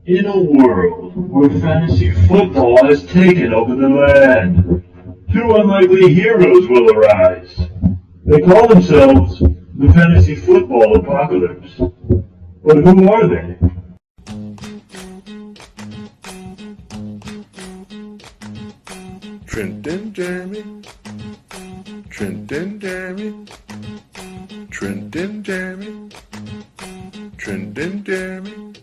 In a world where fantasy football has taken over the land, two unlikely heroes will arise. They call themselves the Fantasy Football Apocalypse. But who are they? Trent and Jeremy. Trent and Jeremy. Trent and Jeremy. Trent and Jeremy.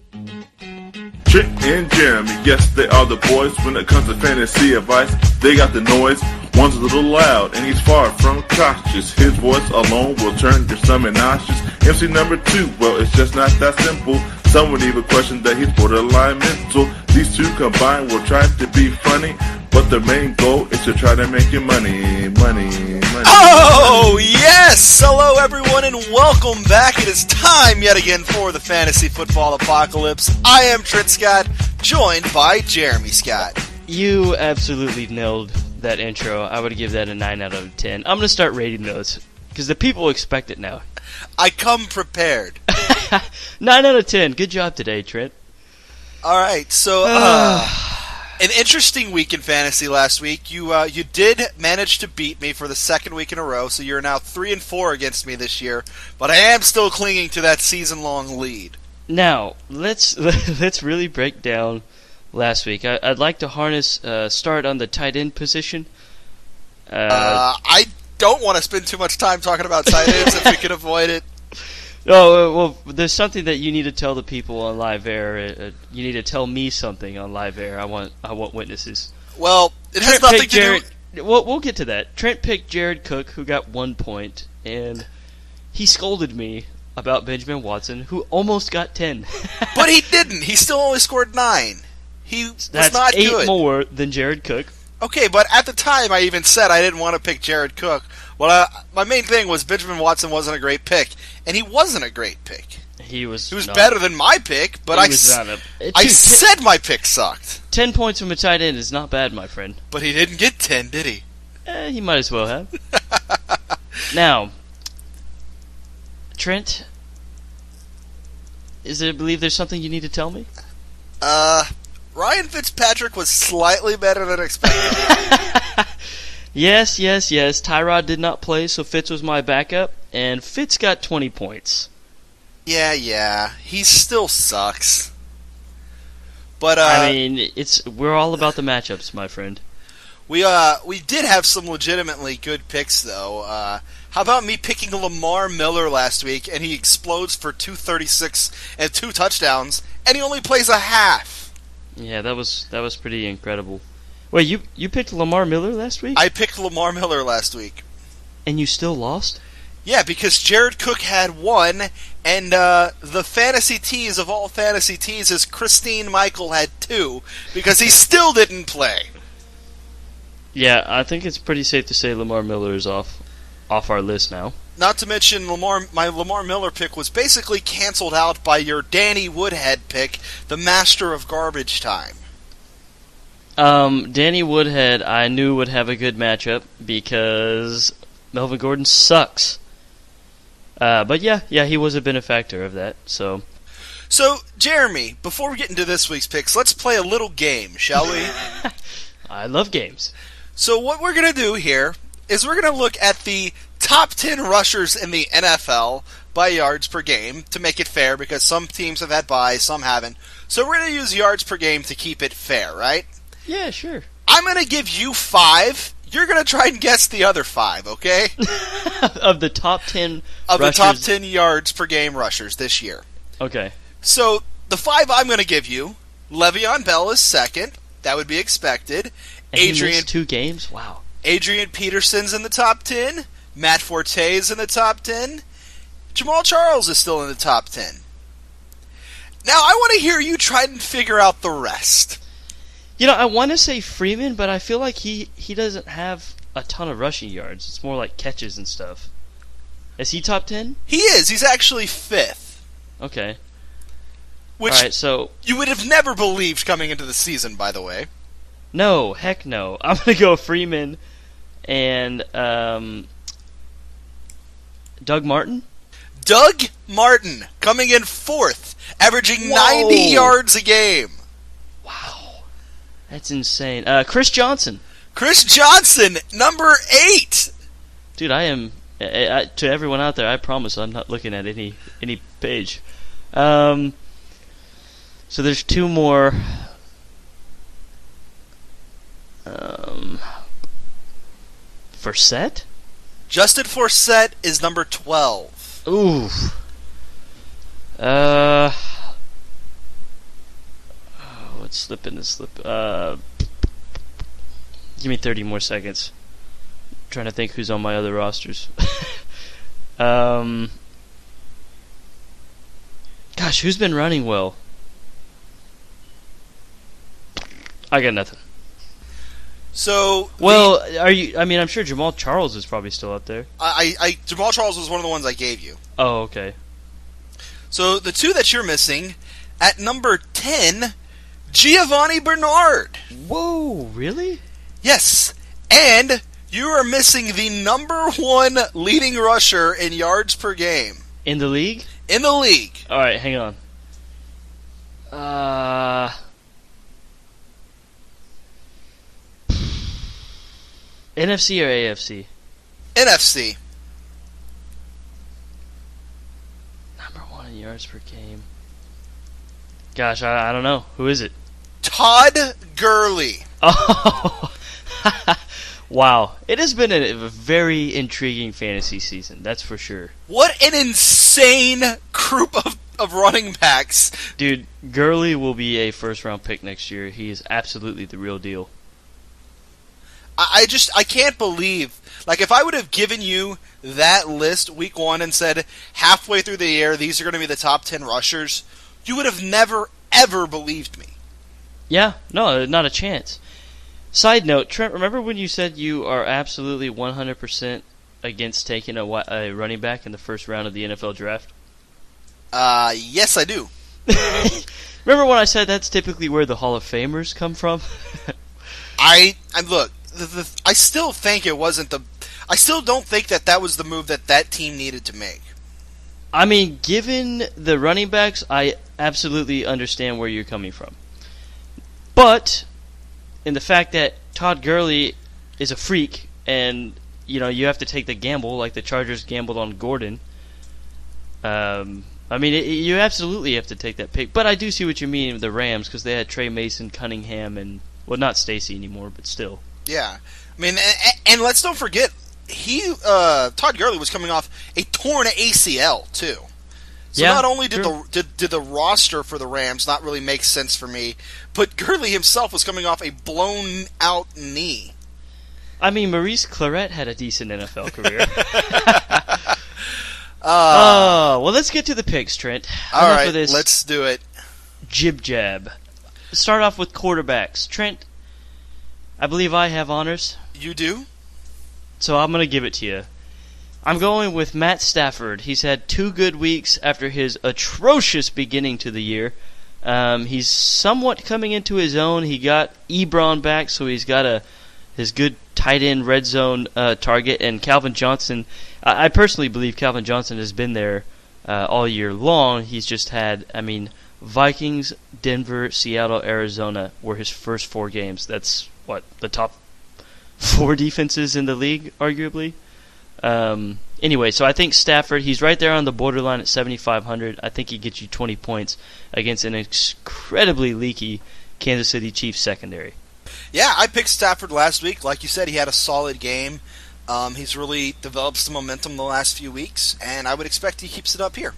Trent and Jeremy, yes, they are the boys. When it comes to fantasy advice, they got the noise. One's a little loud, and he's far from cautious. His voice alone will turn your stomach nauseous. MC number 2, well, it's just not that simple. Some would even question that he's borderline mental. These two combined will try to be funny, but their main goal is to try to make you money. Oh, yes! Hello, everyone, and welcome back. It is time yet again for the Fantasy Football Apocalypse. I am Trent Scott, joined by Jeremy Scott. You absolutely nailed that intro. I would give that a 9 out of 10. I'm going to start rating those, because the people expect it now. I come prepared. 9 out of 10. Good job today, Trent. Alright, so, an interesting week in fantasy last week. You did manage to beat me for the second week in a row, so you're now 3-4 against me this year, but I am still clinging to that season-long lead. Now, let's really break down last week. I'd like to start on the tight end position. I don't want to spend too much time talking about tight ends if we can avoid it. Oh, well, there's something that you need to tell the people on live air. You need to tell me something on live air. I want witnesses. Well, it has nothing to do... We'll get to that. Trent picked Jared Cook, who got 1 point, and he scolded me about Benjamin Watson, who almost got 10. But he didn't. He still only scored 9. He was That's not 8 good. more than Jared Cook. Okay, but at the time I even said I didn't want to pick Jared Cook. Well, my main thing was Benjamin Watson wasn't a great pick, and he wasn't a great pick. He was better than my pick, but I said my pick sucked. 10 points from a tight end is not bad, my friend. But he didn't get 10, did he? He might as well have. Now, Trent, I believe there's something you need to tell me? Ryan Fitzpatrick was slightly better than expected. Yes. Tyrod did not play, so Fitz was my backup, and Fitz got 20 points. Yeah. He still sucks. But I mean, we're all about the matchups, my friend. We did have some legitimately good picks, though. How about me picking Lamar Miller last week, and he explodes for 236 and 2 touchdowns, and he only plays a half. Yeah, that was pretty incredible. Wait, you picked Lamar Miller last week? I picked Lamar Miller last week. And you still lost? Yeah, because Jared Cook had 1, and the fantasy tease of all fantasy teases, Christine Michael had 2, because he still didn't play. Yeah, I think it's pretty safe to say Lamar Miller is off our list now. Not to mention, my Lamar Miller pick was basically canceled out by your Danny Woodhead pick, the master of garbage time. Danny Woodhead I knew would have a good matchup because Melvin Gordon sucks. But yeah, he was a benefactor of that, so... So, Jeremy, before we get into this week's picks, let's play a little game, shall we? I love games. So what we're going to do here is we're going to look at the top 10 rushers in the NFL by yards per game to make it fair, because some teams have had byes, some haven't. So we're going to use yards per game to keep it fair, right? Yeah, sure. I'm going to give you 5. You're going to try and guess the other 5, okay? Of the top 10 Of rushers. the top 10 yards per game rushers this year. Okay. So, the 5 I'm going to give you, Le'Veon Bell is second. That would be expected. And he missed 2 games? Wow. Adrian Peterson's in the top 10. Matt Forte is in the top 10. Jamal Charles is still in the top 10. Now, I want to hear you try and figure out the rest. You know, I want to say Freeman, but I feel like he doesn't have a ton of rushing yards. It's more like catches and stuff. Is he top 10? He is. He's actually 5th. Okay. Which all right, so you would have never believed coming into the season, by the way. No, heck no. I'm going to go Freeman and Doug Martin. Doug Martin coming in 4th averaging Whoa. 90 yards a game. Wow. That's insane. Chris Johnson. Chris Johnson, number 8. Dude, I am... to everyone out there, I promise I'm not looking at any page. So there's 2 more... Forsett? Justin Forsett is number 12. Ooh. What's slipping to slip? Give me 30 more seconds. I'm trying to think who's on my other rosters. Gosh, who's been running well? I got nothing. So, well, are you? I mean, I'm sure Jamal Charles is probably still out there. Jamal Charles was one of the ones I gave you. Oh, okay. So the 2 that you're missing, at number 10, Giovanni Bernard. Whoa, really? Yes, and you are missing the number 1 leading rusher in yards per game In the league? in the league. All right, hang on. NFC or AFC? NFC. Number 1 in yards per game. Gosh, I don't know. Who is it? Todd Gurley. Oh, wow. It has been a very intriguing fantasy season, that's for sure. What an insane group of running backs. Dude, Gurley will be a first-round pick next year. He is absolutely the real deal. I can't believe, like, if I would have given you that list week 1 and said halfway through the year these are going to be the top 10 rushers, you would have never, ever believed me. Yeah, no, not a chance. Side note, Trent, remember when you said you are absolutely 100% against taking a running back in the first round of the NFL draft? Yes, I do. Remember when I said that's typically where the Hall of Famers come from? Look, I still think it wasn't I still don't think that was the move that team needed to make. I mean, given the running backs, I absolutely understand where you're coming from. But in the fact that Todd Gurley is a freak, and you have to take the gamble like the Chargers gambled on Gordon. I mean, you absolutely have to take that pick. But I do see what you mean with the Rams because they had Trey Mason, Cunningham, and not Stacy anymore, but still. Yeah, I mean, and let's don't forget Todd Gurley was coming off a torn ACL too. So yeah, not only did sure. did the roster for the Rams not really make sense for me, but Gurley himself was coming off a blown out knee. I mean, Maurice Claret had a decent NFL career. Well, let's get to the picks, Trent. All right, let's do it. Jib jab. Start off with quarterbacks. Trent, I believe I have honors. You do? So I'm going to give it to you. I'm going with Matt Stafford. He's had 2 good weeks after his atrocious beginning to the year. He's somewhat coming into his own. He got Ebron back, so he's got his good tight end red zone target. And Calvin Johnson, I personally believe Calvin Johnson has been there all year long. He's just had, Vikings, Denver, Seattle, Arizona were his first 4 games. That's the top 4 defenses in the league, arguably. Anyway, so I think Stafford, he's right there on the borderline at 7,500. I think he gets you 20 points against an incredibly leaky Kansas City Chiefs secondary. Yeah, I picked Stafford last week. Like you said, he had a solid game. He's really developed some momentum the last few weeks, and I would expect he keeps it up here.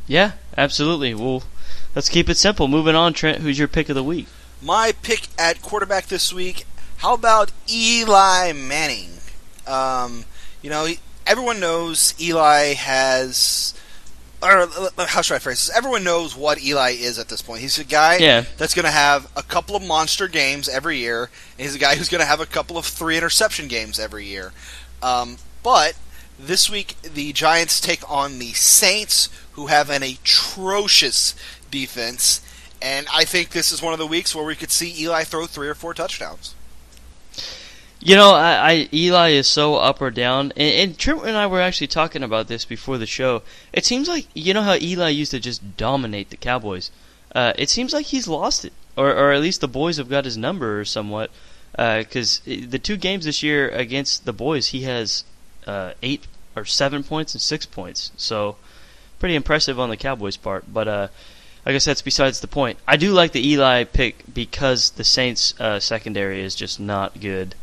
Yeah, absolutely. Well, let's keep it simple. Moving on, Trent, who's your pick of the week? My pick at quarterback this week, how about Eli Manning? Everyone knows Eli has... Or how should I phrase this? Everyone knows what Eli is at this point. He's a guy that's going to have a couple of monster games every year, and he's a guy who's going to have a couple of 3-interception games every year. But this week, the Giants take on the Saints, who have an atrocious defense, and I think this is one of the weeks where we could see Eli throw 3 or 4 touchdowns. Eli is so up or down, and Trent and I were actually talking about this before the show. It seems like, how Eli used to just dominate the Cowboys. It seems like he's lost it, or at least the boys have got his number or somewhat. Because the 2 games this year against the boys, he has 8 or 7 points and 6 points. So pretty impressive on the Cowboys' part. But I guess that's besides the point. I do like the Eli pick because the Saints' secondary is just not good.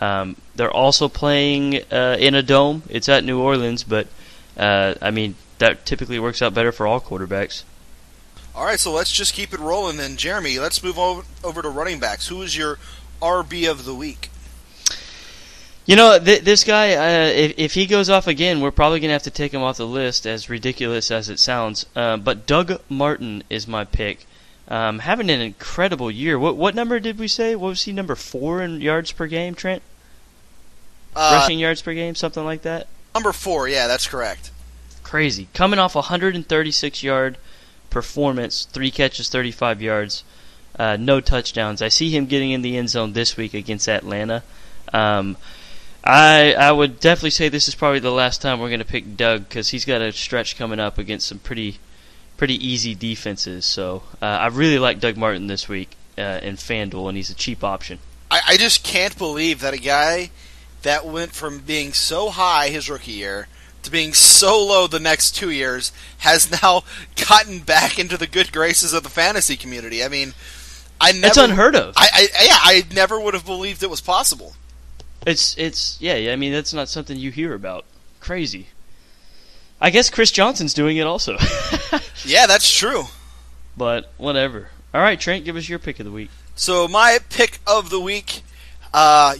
They're also playing in a dome. It's at New Orleans, but that typically works out better for all quarterbacks. All right, so let's just keep it rolling then. Jeremy, let's move over to running backs. Who is your RB of the week? This guy, if he goes off again, we're probably going to have to take him off the list, as ridiculous as it sounds. But Doug Martin is my pick. Having an incredible year. What number did we say? What was he, number 4 in yards per game, Trent? Rushing yards per game, something like that? Number 4, yeah, that's correct. Crazy. Coming off a 136-yard performance, 3 catches, 35 yards, no touchdowns. I see him getting in the end zone this week against Atlanta. I would definitely say this is probably the last time we're going to pick Doug, because he's got a stretch coming up against some pretty easy defenses. So I really like Doug Martin this week in FanDuel, and he's a cheap option. I just can't believe that a guy that went from being so high his rookie year to being so low the next 2 years has now gotten back into the good graces of the fantasy community. I mean, That's unheard of. I never would have believed it was possible. I mean, that's not something you hear about. Crazy. I guess Chris Johnson's doing it also. Yeah, that's true. But whatever. All right, Trent, give us your pick of the week. So my pick of the week,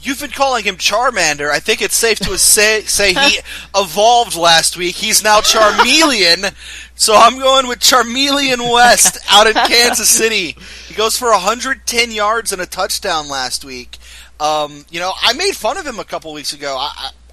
you've been calling him Charmander. I think it's safe to say he evolved last week. He's now Charmeleon. So I'm going with Charmeleon West out in Kansas City. He goes for 110 yards and a touchdown last week. I made fun of him a couple weeks ago.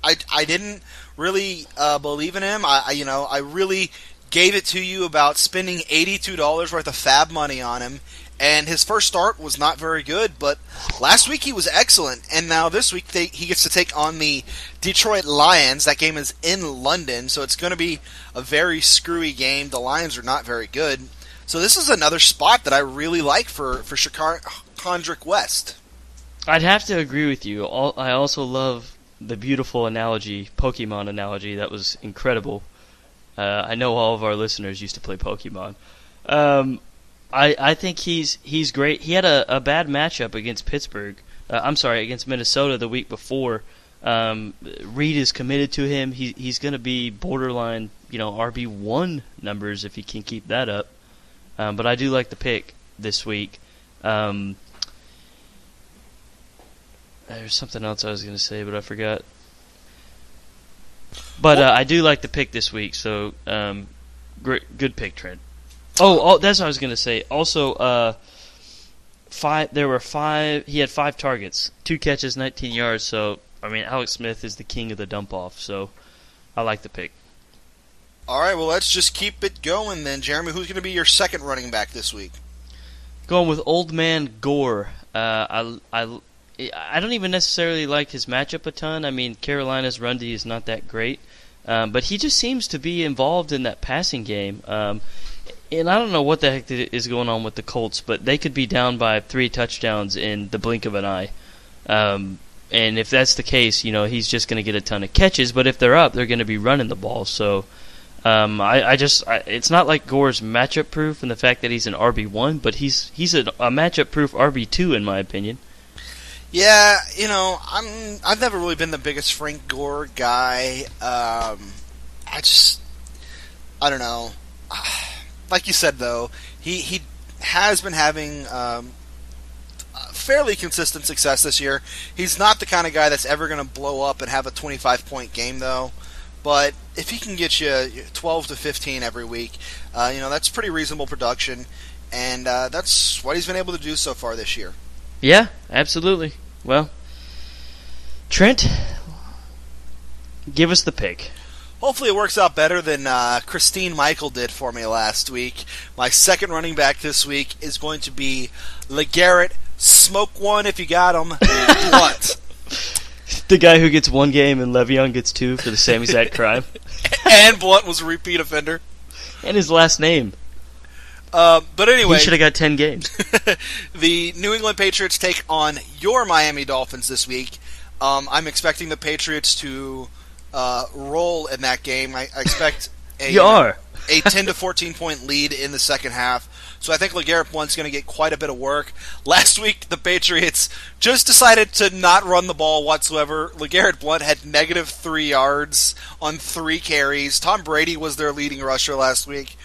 I didn't really believe in him. I really gave it to you about spending $82 worth of fab money on him. And his first start was not very good, but last week he was excellent. And now this week he gets to take on the Detroit Lions. That game is in London, so it's going to be a very screwy game. The Lions are not very good. So this is another spot that I really like for Shakondrick West. I'd have to agree with you. I also love the beautiful Pokemon analogy. That was incredible. I know all of our listeners used to play Pokemon. I think he's great. He had a bad matchup against against Minnesota the week before. Reed is committed to him. He's going to be borderline, RB1 numbers if he can keep that up. But I do like the pick this week. There's something else I was going to say, but I forgot. But I do like the pick this week, so good pick, Trent. Oh, that's what I was going to say. Also, he had 5 targets, 2 catches, 19 yards. So, Alex Smith is the king of the dump-off, so I like the pick. All right, well, let's just keep it going then. Jeremy, who's going to be your second running back this week? Going with Old Man Gore. I don't even necessarily like his matchup a ton. Carolina's run D is not that great. But he just seems to be involved in that passing game. And I don't know what the heck is going on with the Colts, but they could be down by 3 touchdowns in the blink of an eye. And if that's the case, he's just going to get a ton of catches. But if they're up, they're going to be running the ball. So it's not like Gore's matchup proof in the fact that he's an RB1, but he's a matchup proof RB2 in my opinion. Yeah, I've never really been the biggest Frank Gore guy. I don't know. Like you said, though, he has been having fairly consistent success this year. He's not the kind of guy that's ever going to blow up and have a 25-point game, though. But if he can get you 12 to 15 every week, that's pretty reasonable production, and that's what he's been able to do so far this year. Yeah, absolutely. Well, Trent, give us the pick. Hopefully it works out better than Christine Michael did for me last week. My second running back this week is going to be LeGarrette. Smoke one if you got him. What? The guy who gets one game and Le'Veon gets two for the same exact crime. And Blunt was a repeat offender. And his last name. But anyway, he should have got 10 games. The New England Patriots take on your Miami Dolphins this week. I'm expecting the Patriots to roll in that game. I expect a 10 to 14 point lead in the second half. So I think LeGarrette Blount's going to get quite a bit of work. Last week, the Patriots just decided to not run the ball whatsoever. LeGarrette Blount had -3 yards on 3 carries. Tom Brady was their leading rusher last week.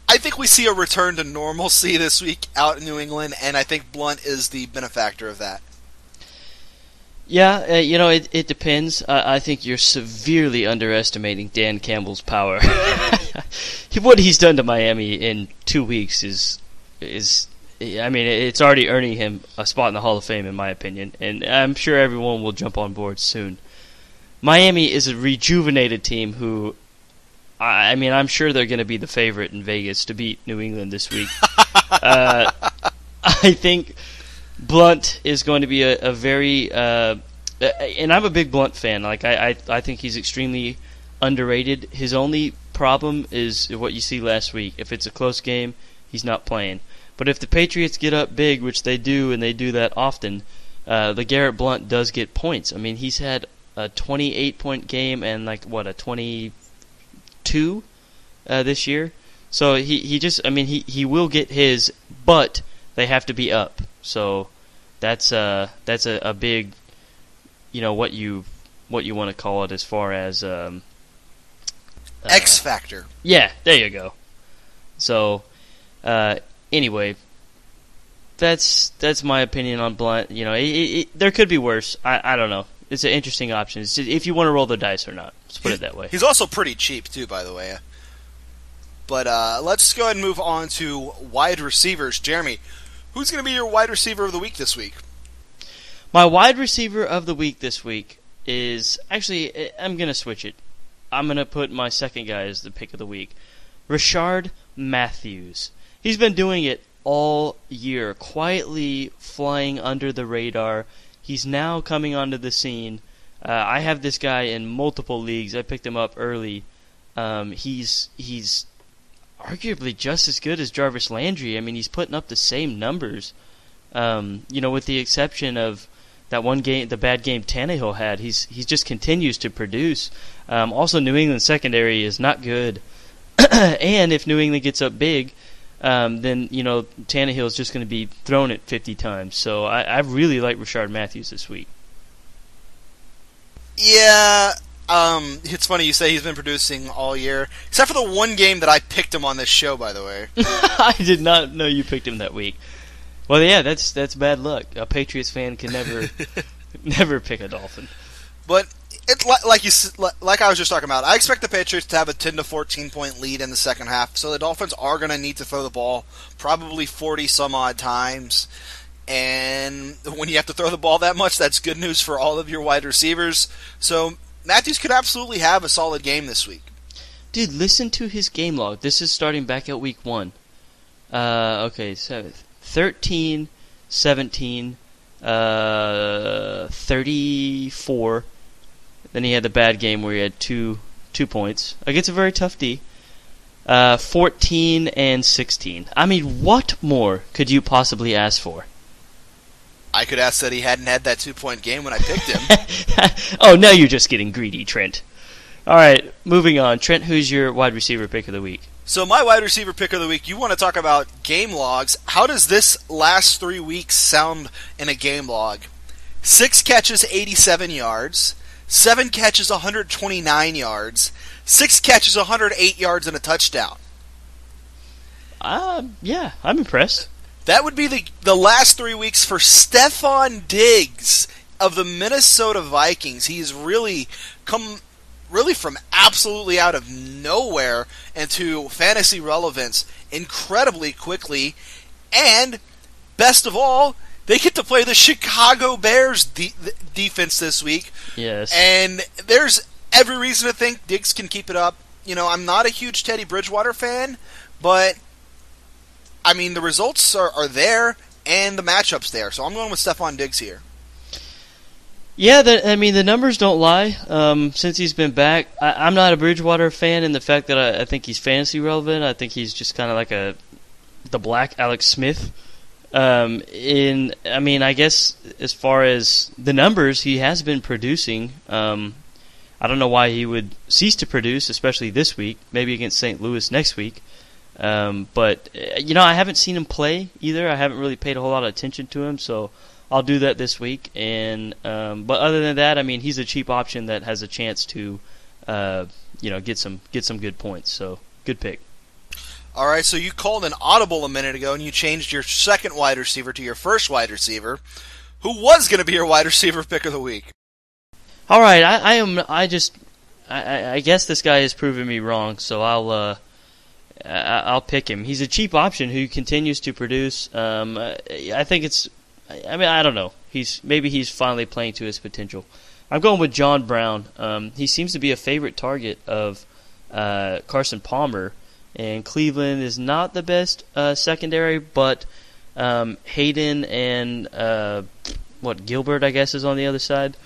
I think we see a return to normalcy this week out in New England, and I think Blount is the benefactor of that. Yeah, it depends. I think you're severely underestimating Dan Campbell's power. What he's done to Miami in 2 weeks is it's already earning him a spot in the Hall of Fame, in my opinion, and I'm sure everyone will jump on board soon. Miami is a rejuvenated team who, I'm sure they're going to be the favorite in Vegas to beat New England this week. I think Blount is going to be a very and I'm a big Blount fan. Like I think he's extremely underrated. His only problem is what you see last week. If it's a close game, he's not playing. But if the Patriots get up big, which they do, and they do that often, LeGarrette Blount does get points. I mean, he's had a 28-point game and a 22 this year. So he will get his, but they have to be up. So that's a big, what you want to call it as far as X factor. Yeah, there you go. So anyway, that's my opinion on Blount. There could be worse. I don't know. It's an interesting option. It's just if you want to roll the dice or not. Let's put it that way. He's also pretty cheap too, by the way. But let's go ahead and move on to wide receivers. Jeremy, who's going to be your wide receiver of the week this week? My wide receiver of the week this week is actually I'm going to switch it. I'm going to put my second guy as the pick of the week. Rashard Matthews. He's been doing it all year, quietly flying under the radar. He's now coming onto the scene. I have this guy in multiple leagues. I picked him up early. He's arguably just as good as Jarvis Landry. I mean, he's putting up the same numbers. With the exception of that one game, the bad game Tannehill had. He just continues to produce. Also, New England's secondary is not good. And if New England gets up big, then Tannehill is just going to be thrown it 50 times. So I really like Rashard Matthews this week. Yeah, it's funny you say he's been producing all year, except for the one game that I picked him on this show, by the way. I did not know you picked him that week. Well, yeah, that's bad luck. A Patriots fan can never pick a Dolphin. But it's like I was just talking about. I expect the Patriots to have a 10 to 14 point lead in the second half, so the Dolphins are going to need to throw the ball probably 40 some odd times. And when you have to throw the ball that much, that's good news for all of your wide receivers. So Matthews could absolutely have a solid game this week. Dude, listen to his game log. This is starting back at week 1. Okay, 13, 17, 34. Then he had the bad game where he had two points against a very tough D. 14 and 16. I mean, what more could you possibly ask for? I could ask that he hadn't had that 2-point game when I picked him. Oh, now you're just getting greedy, Trent. All right, moving on. Trent, who's your wide receiver pick of the week? So my wide receiver pick of the week, you want to talk about game logs. How does this last 3 weeks sound in a game log? 6 catches, 87 yards. 7 catches, 129 yards. 6 catches, 108 yards, and a touchdown. Yeah, I'm impressed. That would be the last 3 weeks for Stephon Diggs of the Minnesota Vikings. He's really come from absolutely out of nowhere into fantasy relevance incredibly quickly. And best of all, they get to play the Chicago Bears defense this week. Yes. And there's every reason to think Diggs can keep it up. I'm not a huge Teddy Bridgewater fan, but I mean, the results are there, and the matchup's there. So I'm going with Stephon Diggs here. Yeah, the numbers don't lie. Since he's been back, I'm not a Bridgewater fan in the fact that I think he's fantasy relevant. I think he's just kind of like the black Alex Smith. I guess as far as the numbers, he has been producing. I don't know why he would cease to produce, especially this week. Maybe against St. Louis next week. But I haven't seen him play either. I haven't really paid a whole lot of attention to him, so I'll do that this week. And but other than that, I mean, he's a cheap option that has a chance to, get some good points. So good pick. All right, so you called an audible a minute ago, and you changed your second wide receiver to your first wide receiver, who was going to be your wide receiver pick of the week. All right, I guess this guy has proven me wrong, so I'll pick him. He's a cheap option who continues to produce. I don't know. He's finally playing to his potential. I'm going with John Brown. He seems to be a favorite target of Carson Palmer, and Cleveland is not the best secondary, but Hayden and Gilbert, I guess, is on the other side.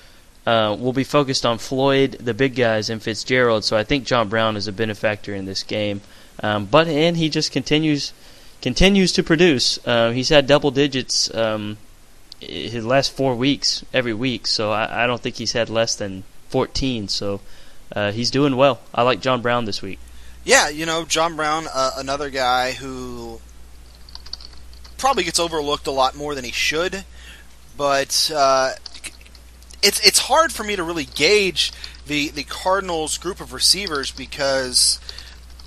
Will be focused on Floyd, the big guys, and Fitzgerald. So I think John Brown is a benefactor in this game. But he just continues to produce. He's had double digits his last 4 weeks every week. So I don't think he's had less than 14. So he's doing well. I like John Brown this week. Yeah, John Brown, another guy who probably gets overlooked a lot more than he should, but it's hard for me to really gauge the Cardinals' group of receivers because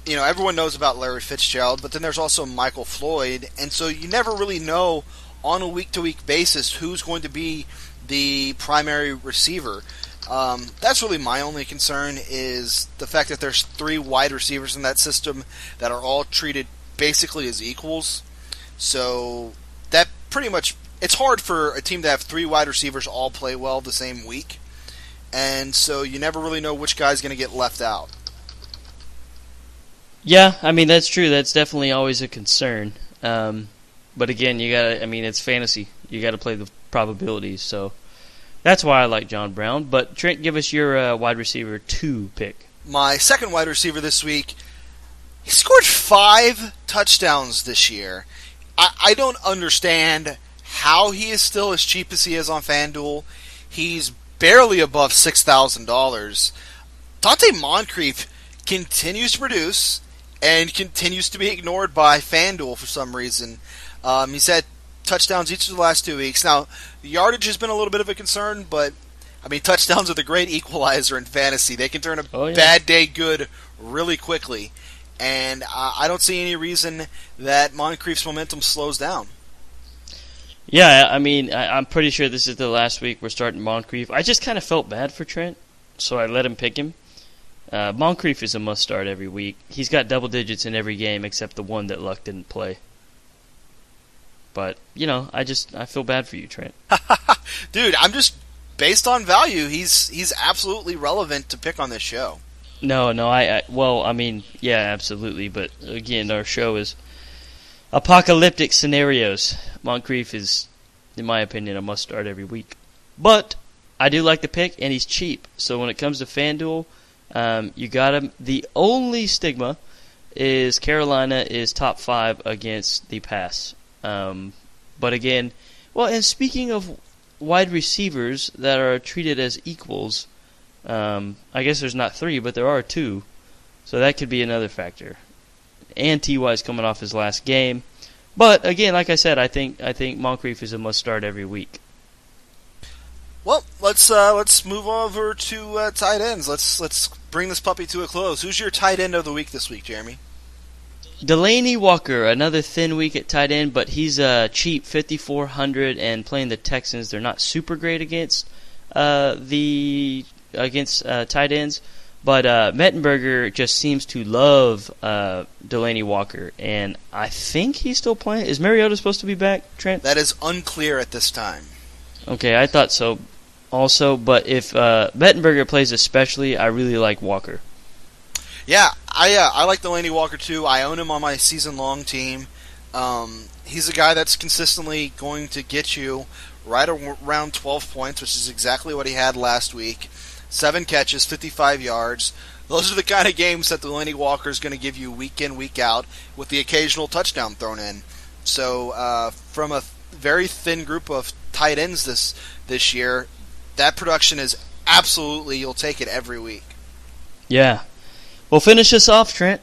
everyone knows about Larry Fitzgerald, but then there's also Michael Floyd, and so you never really know on a week-to-week basis who's going to be the primary receiver. That's really my only concern is the fact that there's 3 wide receivers in that system that are all treated basically as equals. So that pretty much, it's hard for a team to have 3 wide receivers all play well the same week. And so you never really know which guy's going to get left out. Yeah, I mean, that's true. That's definitely always a concern. But again, it's fantasy. You got to play the probabilities. So that's why I like John Brown. But Trent, give us your wide receiver 2 pick. My second wide receiver this week, he scored 5 touchdowns this year. I don't understand how he is still as cheap as he is on FanDuel. He's barely above $6,000. Dante Moncrief continues to produce and continues to be ignored by FanDuel for some reason. He's had touchdowns each of the last 2 weeks. Now, the yardage has been a little bit of a concern, but touchdowns are the great equalizer in fantasy. They can turn a bad day good really quickly. And I don't see any reason that Moncrief's momentum slows down. Yeah, I'm pretty sure this is the last week we're starting Moncrief. I just kind of felt bad for Trent, so I let him pick him. Moncrief is a must-start every week. He's got double digits in every game except the one that Luck didn't play. But, I feel bad for you, Trent. Dude, I'm just, based on value, he's absolutely relevant to pick on this show. No, yeah, absolutely. But, again, our show is apocalyptic scenarios. Moncrief is, in my opinion, a must-start every week. But I do like the pick, and he's cheap. So when it comes to FanDuel, you got him. The only stigma is Carolina is top 5 against the pass. But again, and speaking of wide receivers that are treated as equals, I guess there's not 3, but there are 2. So that could be another factor. And T.Y.'s coming off his last game. But again, like I said, I think Moncrief is a must-start every week. Well, let's move over to tight ends. Let's bring this puppy to a close. Who's your tight end of the week this week, Jeremy? Delaney Walker, another thin week at tight end, but he's cheap, $5,400, and playing the Texans. They're not super great against tight ends, but Mettenberger just seems to love Delaney Walker, and I think he's still playing. Is Mariota supposed to be back, Trent? That is unclear at this time. Okay, I thought so also, but if Mettenberger plays especially, I really like Walker. Yeah, I like Delaney Walker too. I own him on my season-long team. He's a guy that's consistently going to get you right around 12 points, which is exactly what he had last week. 7 catches, 55 yards. Those are the kind of games that Delaney Walker is going to give you week in, week out, with the occasional touchdown thrown in. So from a very thin group of tight ends this year, that production is absolutely, you'll take it every week. Yeah. Well, finish us off, Trent.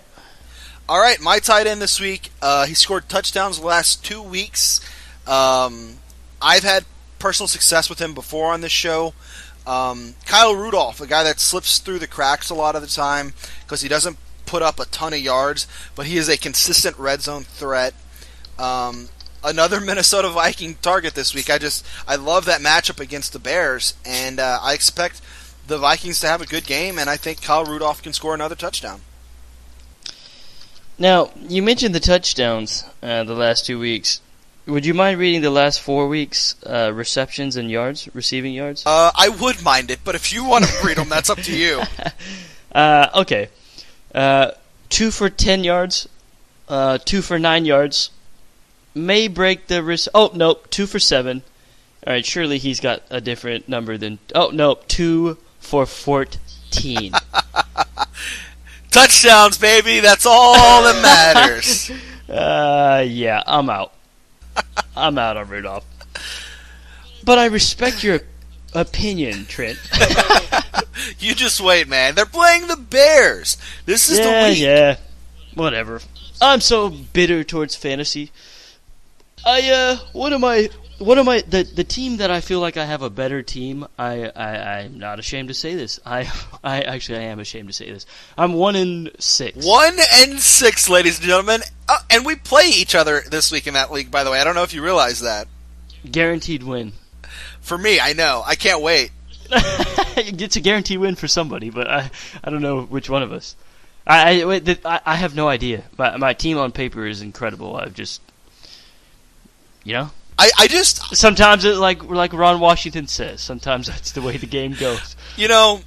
All right, my tight end this week, he scored touchdowns the last 2 weeks. I've had personal success with him before on this show. Kyle Rudolph, a guy that slips through the cracks a lot of the time because he doesn't put up a ton of yards, but he is a consistent red zone threat. Another Minnesota Viking target this week. I love that matchup against the Bears, and I expect the Vikings to have a good game, and I think Kyle Rudolph can score another touchdown. Now, you mentioned the touchdowns the last 2 weeks. Would you mind reading the last 4 weeks' receptions and yards, receiving yards? I would mind it, but if you want to read them, that's up to you. Okay. 2 for 10 yards, 2 for 9 yards. May break the... Oh, nope, 2 for 7. All right, surely he's got a different number than... Oh, no, 2 for 14. Touchdowns, baby. That's all that matters. Yeah, I'm out. I'm out on Rudolph. But I respect your opinion, Trent. You just wait, man. They're playing the Bears. This is the week. Yeah, whatever. I'm so bitter towards fantasy. The team that I feel like I have a better team, I'm not ashamed to say this. I am ashamed to say this. I'm 1-6. 1-6, ladies and gentlemen. And we play each other this week in that league, by the way. I don't know if you realize that. Guaranteed win. For me, I know. I can't wait. It's a guaranteed win for somebody, but I don't know which one of us. I have no idea. My team on paper is incredible. I've just... You know? I just... Sometimes, like Ron Washington says, sometimes that's the way the game goes. You know,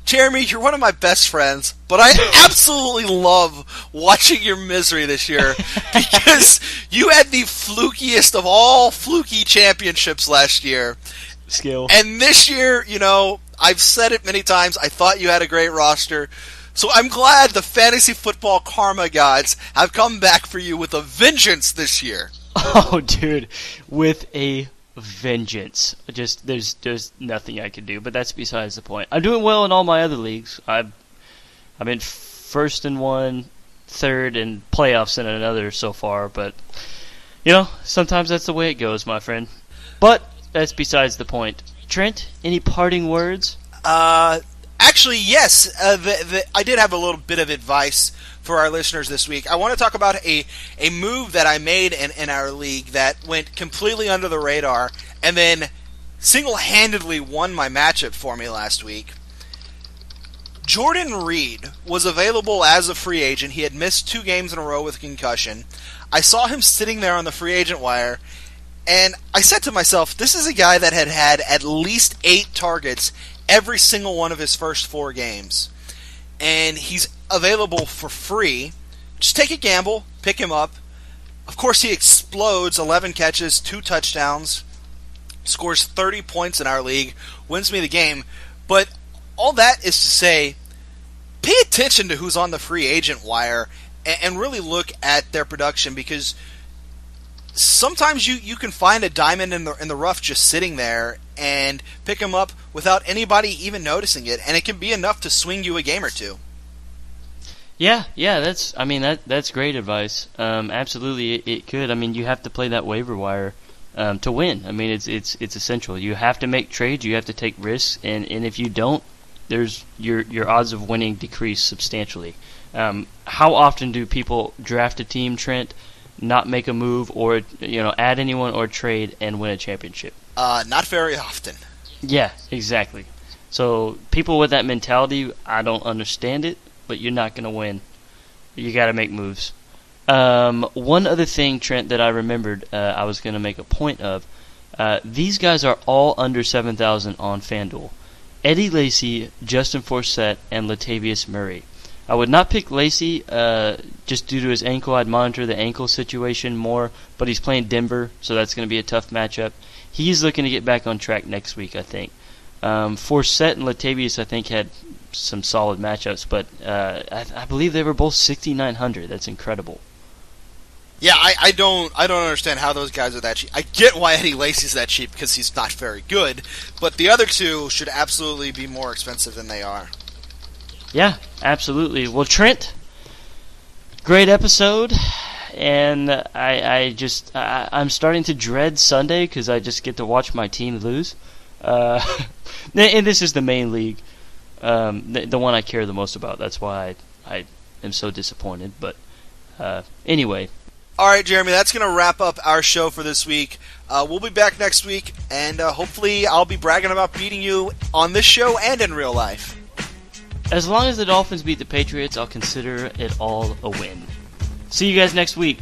Jeremy, you're one of my best friends, but I absolutely love watching your misery this year because you had the flukiest of all fluky championships last year. Skill. And this year, you know, I've said it many times, I thought you had a great roster. So I'm glad the fantasy football karma gods have come back for you with a vengeance this year. Oh, dude, with a vengeance. Just there's nothing I can do, but that's besides the point. I'm doing well in all my other leagues. I'm in first in one, third, and playoffs in another so far. But you know, sometimes that's the way it goes, my friend. But that's besides the point. Trent, any parting words? Actually, yes. I did have a little bit of advice for our listeners this week. I want to talk about a move that I made in our league that went completely under the radar and then single-handedly won my matchup for me last week. Jordan Reed was available as a free agent. He had missed 2 games in a row with concussion. I saw him sitting there on the free agent wire, and I said to myself, this is a guy that had at least 8 targets every single one of his first 4 games. And he's available for free. Just take a gamble, pick him up. Of course, he explodes, 11 catches, 2 touchdowns, scores 30 points in our league, wins me the game. But all that is to say, pay attention to who's on the free agent wire and really look at their production, because sometimes you can find a diamond in the rough just sitting there and pick them up without anybody even noticing it, and it can be enough to swing you a game or two. Yeah, that's great advice. Absolutely, it could. I mean, you have to play that waiver wire to win. I mean, it's essential. You have to make trades. You have to take risks, and if you don't, there's your odds of winning decrease substantially. How often do people draft a team, Trent, not make a move or add anyone or trade and win a championship? Not very often. Yeah, exactly. So people with that mentality, I don't understand it, but you're not going to win. You got to make moves. One other thing, Trent, that I remembered I was going to make a point of, these guys are all under 7,000 on FanDuel. Eddie Lacy, Justin Forsett, and Latavius Murray. I would not pick Lacey just due to his ankle. I'd monitor the ankle situation more, but he's playing Denver, so that's going to be a tough matchup. He's looking to get back on track next week, I think. Forsett and Latavius, I think, had some solid matchups, but I believe they were both 6,900. That's incredible. Yeah, I don't understand how those guys are that cheap. I get why Eddie Lacy's that cheap because he's not very good, but the other two should absolutely be more expensive than they are. Yeah, absolutely. Well, Trent, great episode, and I'm starting to dread Sunday because I just get to watch my team lose. And this is the main league, the one I care the most about. That's why I am so disappointed. But anyway. All right, Jeremy, that's going to wrap up our show for this week. We'll be back next week, and hopefully I'll be bragging about beating you on this show and in real life. As long as the Dolphins beat the Patriots, I'll consider it all a win. See you guys next week.